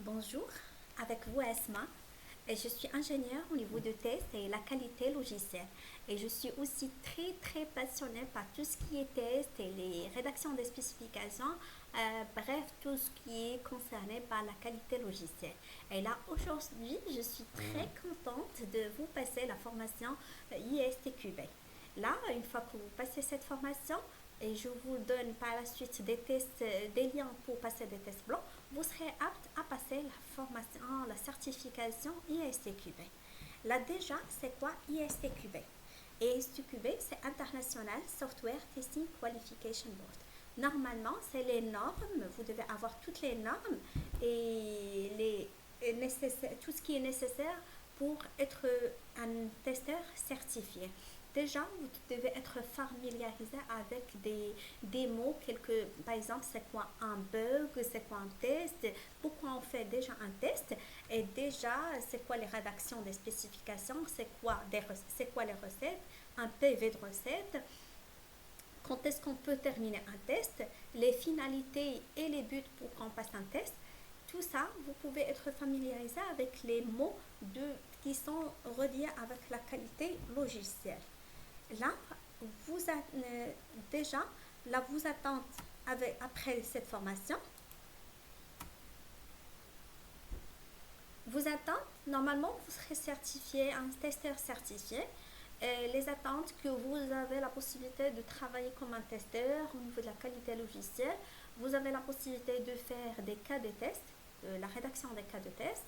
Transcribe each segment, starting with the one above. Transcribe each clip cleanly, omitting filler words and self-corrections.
Bonjour, avec vous Esma. Et je suis ingénieure au niveau de test et la qualité logicielle. Et je suis aussi très passionnée par tout ce qui est test et les rédactions des spécifications, bref, tout ce qui est concerné par la qualité logicielle. Et là, aujourd'hui, je suis très contente de vous passer la formation ISTQB. Là, une fois que vous passez cette formation, et je vous donne par la suite des tests, des liens pour passer des tests blancs, vous serez apte à passer la formation, la certification ISTQB. Là déjà, c'est quoi ISTQB? ISTQB, c'est International Software Testing Qualification Board. Normalement, c'est les normes, vous devez avoir toutes les normes et tout ce qui est nécessaire pour être un testeur certifié. Déjà, vous devez être familiarisé avec des mots, par exemple, c'est quoi un bug, c'est quoi un test, pourquoi on fait déjà un test, et déjà, c'est quoi les rédactions des spécifications, c'est quoi les recettes, un PV de recettes, quand est-ce qu'on peut terminer un test, les finalités et les buts pour qu'on passe un test. Tout ça, vous pouvez être familiarisé avec les mots qui sont reliés avec la qualité logicielle. Là, vous a, déjà, là, vous attendez après cette formation, vous attendez, normalement, vous serez certifié, un testeur certifié. Les attentes que vous avez la possibilité de travailler comme un testeur au niveau de la qualité logicielle. Vous avez la possibilité de faire des cas de test, la rédaction des cas de test,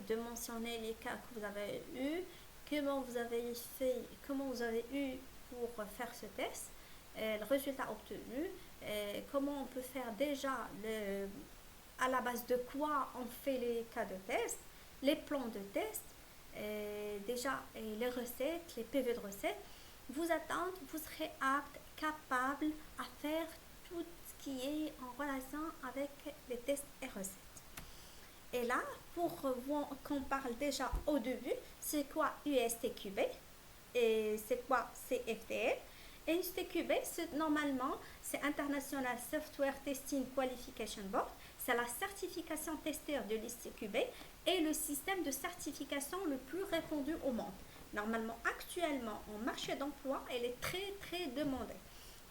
de mentionner les cas que vous avez eus, comment vous avez eu pour faire ce test, le résultat obtenu, comment on peut faire déjà à la base de quoi on fait les cas de test, les plans de test, déjà les recettes, les PV de recettes. Vous attendez, vous serez apte, capable à faire tout ce qui est en relation avec les tests et recettes. Et là, pour qu'on parle déjà au début, c'est quoi USTQB et c'est quoi CFTL. Et USTQB, normalement, c'est International Software Testing Qualification Board. C'est la certification testeur de l'ISTQB et le système de certification le plus répandu au monde. Normalement, actuellement, en marché d'emploi, elle est très demandée.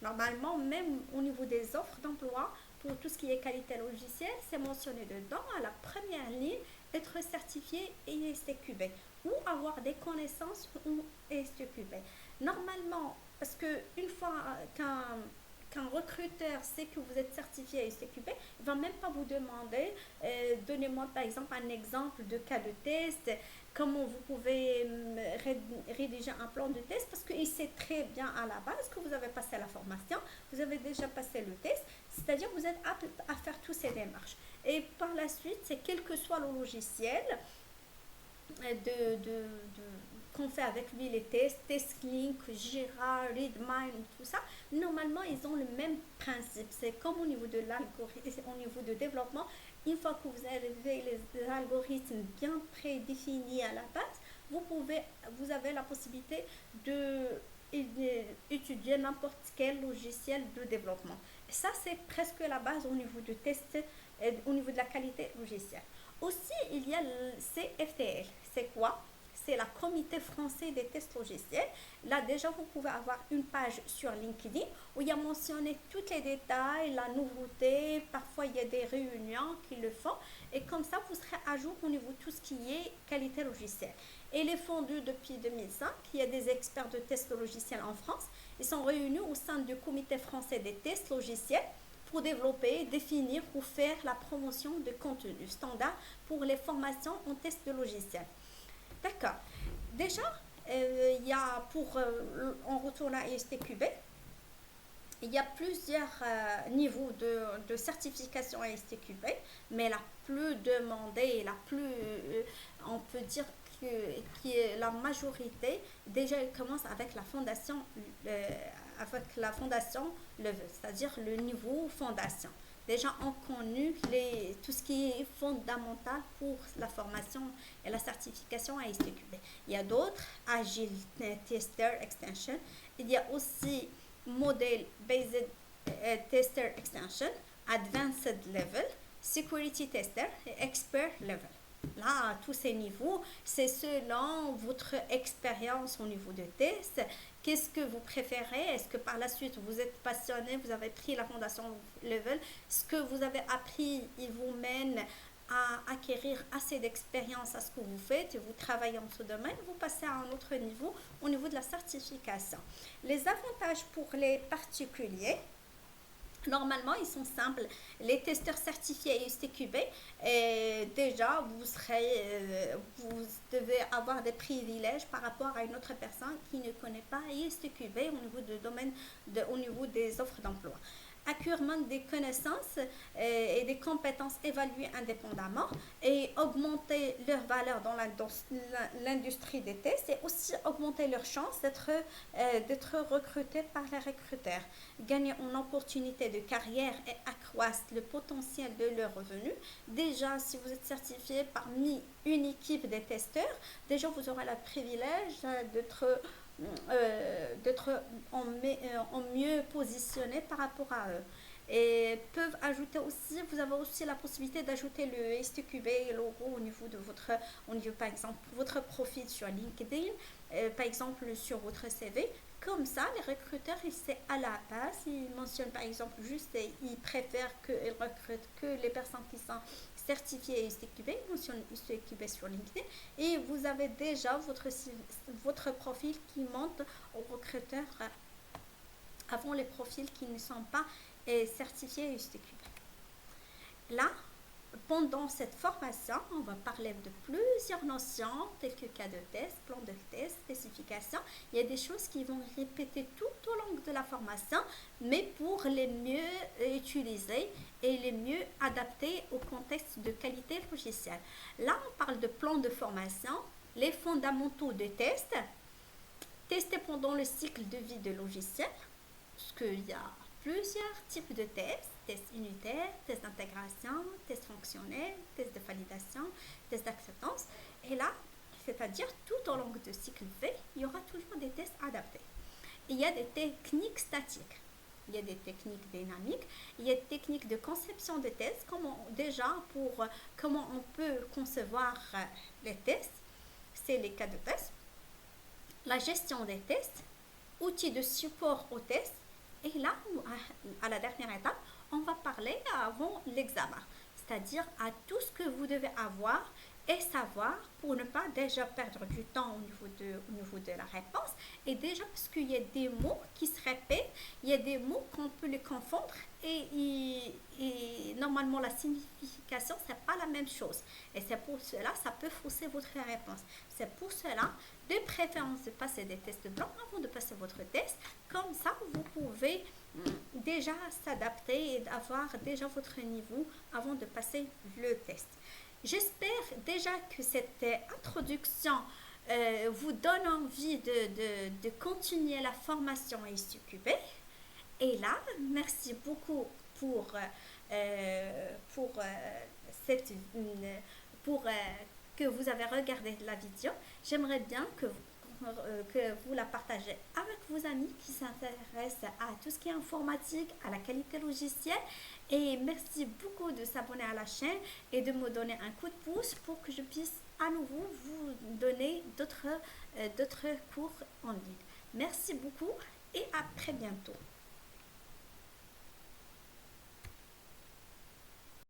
Normalement, même au niveau des offres d'emploi, pour tout ce qui est qualité logicielle, c'est mentionné dedans à la première ligne, être certifié ISTQB ou avoir des connaissances ou ISTQB. Normalement, parce que une fois qu'un recruteur sait que vous êtes certifié à ISTQB, il ne va même pas vous demander, donnez-moi par exemple un exemple de cas de test, comment vous pouvez rédiger un plan de test, parce qu'il sait très bien à la base que vous avez passé la formation, vous avez déjà passé le test, c'est-à-dire que vous êtes apte à faire toutes ces démarches. Et par la suite, c'est quel que soit le logiciel, qu'on fait avec lui les tests, TestLink, Jira, ReadMine, tout ça, normalement ils ont le même principe. C'est comme au niveau de l'algorithme, au niveau de développement, une fois que vous avez les algorithmes bien prédéfinis à la base, vous avez la possibilité de étudier n'importe quel logiciel de développement. Et ça, c'est presque la base au niveau du test, au niveau de la qualité logicielle. Aussi, il y a le CFTL. C'est quoi? C'est la Comité français des tests logiciels. Là, déjà, vous pouvez avoir une page sur LinkedIn où il y a mentionné tous les détails, la nouveauté. Parfois, il y a des réunions qui le font. Et comme ça, vous serez à jour au niveau de tout ce qui est qualité logicielle. Elle est fondue depuis 2005. Il y a des experts de tests logiciels en France. Ils sont réunis au sein du Comité français des tests logiciels pour développer, définir ou faire la promotion de contenu standard pour les formations en test de logiciel. D'accord. Déjà, il y a en retournant à ISTQB, il y a plusieurs niveaux de certification à ISTQB, mais la plus demandée et la plus, on peut dire que, qui est la majorité, déjà elle commence avec la fondation level, c'est-à-dire le niveau fondation. Déjà on connu tout ce qui est fondamental pour la formation et la certification à ISTQB. Il y a d'autres, Agile Tester Extension. Il y a aussi Model Based Tester Extension, Advanced Level, Security Tester et Expert Level. Là, à tous ces niveaux, c'est selon votre expérience au niveau de test. Qu'est-ce que vous préférez? Est-ce que par la suite, vous êtes passionné, vous avez pris la fondation level? Ce que vous avez appris, il vous mène à acquérir assez d'expérience à ce que vous faites et vous travaillez en ce domaine, vous passez à un autre niveau au niveau de la certification. Les avantages pour les particuliers, normalement, ils sont simples. Les testeurs certifiés ISTQB, déjà, vous devez avoir des privilèges par rapport à une autre personne qui ne connaît pas ISTQB au niveau du domaine, au niveau des offres d'emploi. Acquérement des connaissances et des compétences évaluées indépendamment et augmenter leur valeur dans l'industrie des tests et aussi augmenter leurs chances d'être recrutés par les recruteurs, gagner une opportunité de carrière et accroître le potentiel de leurs revenus. Déjà, si vous êtes certifié parmi une équipe des testeurs, déjà vous aurez le privilège d'être en mieux positionné par rapport à eux. Et peuvent ajouter aussi, vous avez aussi la possibilité d'ajouter le STQB et logo au niveau de au niveau par exemple, votre profil sur LinkedIn, par exemple sur votre CV. Comme ça, les recruteurs, ils sont à la base, ils mentionnent par exemple juste, ils préfèrent qu'ils recrutent que les personnes qui sont certifiées STQB, ils mentionnent STQB sur LinkedIn, et vous avez déjà votre profil qui monte aux recruteurs avant les profils qui ne sont pas certifiés STQB. Là, pendant cette formation, on va parler de plusieurs notions telles que cas de test, plan de test, spécification. Il y a des choses qui vont répéter tout au long de la formation, mais pour les mieux utiliser et les mieux adapter au contexte de qualité logicielle. Là, on parle de plan de formation, les fondamentaux de test, tester pendant le cycle de vie de logiciel, parce qu'il y a plusieurs types de tests, tests unitaires, tests d'intégration, tests fonctionnels, tests de validation, tests d'acceptance. Et là, c'est-à-dire tout au long du cycle V, il y aura toujours des tests adaptés. Il y a des techniques statiques, il y a des techniques dynamiques, il y a des techniques de conception de tests, comment on peut concevoir les tests, c'est les cas de test, la gestion des tests, outils de support aux tests. Et là, à la dernière étape, on va parler avant l'examen, c'est-à-dire à tout ce que vous devez avoir et savoir pour ne pas déjà perdre du temps au niveau de la réponse. Et déjà parce qu'il y a des mots qui se répètent, il y a des mots qu'on peut les confondre et normalement la signification, c'est pas la même chose. Et c'est pour cela, ça peut fausser votre réponse. C'est pour cela, de préférence de passer des tests blancs avant de passer votre test. Comme ça, vous pouvez déjà s'adapter et avoir déjà votre niveau avant de passer le test. J'espère déjà que cette introduction vous donne envie de continuer la formation STQB. Et là, merci beaucoup pour, cette, pour que vous avez regardé la vidéo. J'aimerais bien que vous la partagez avec vos amis qui s'intéressent à tout ce qui est informatique, à la qualité logicielle. Et merci beaucoup de s'abonner à la chaîne et de me donner un coup de pouce pour que je puisse à nouveau vous donner d'autres cours en ligne. Merci beaucoup et à très bientôt.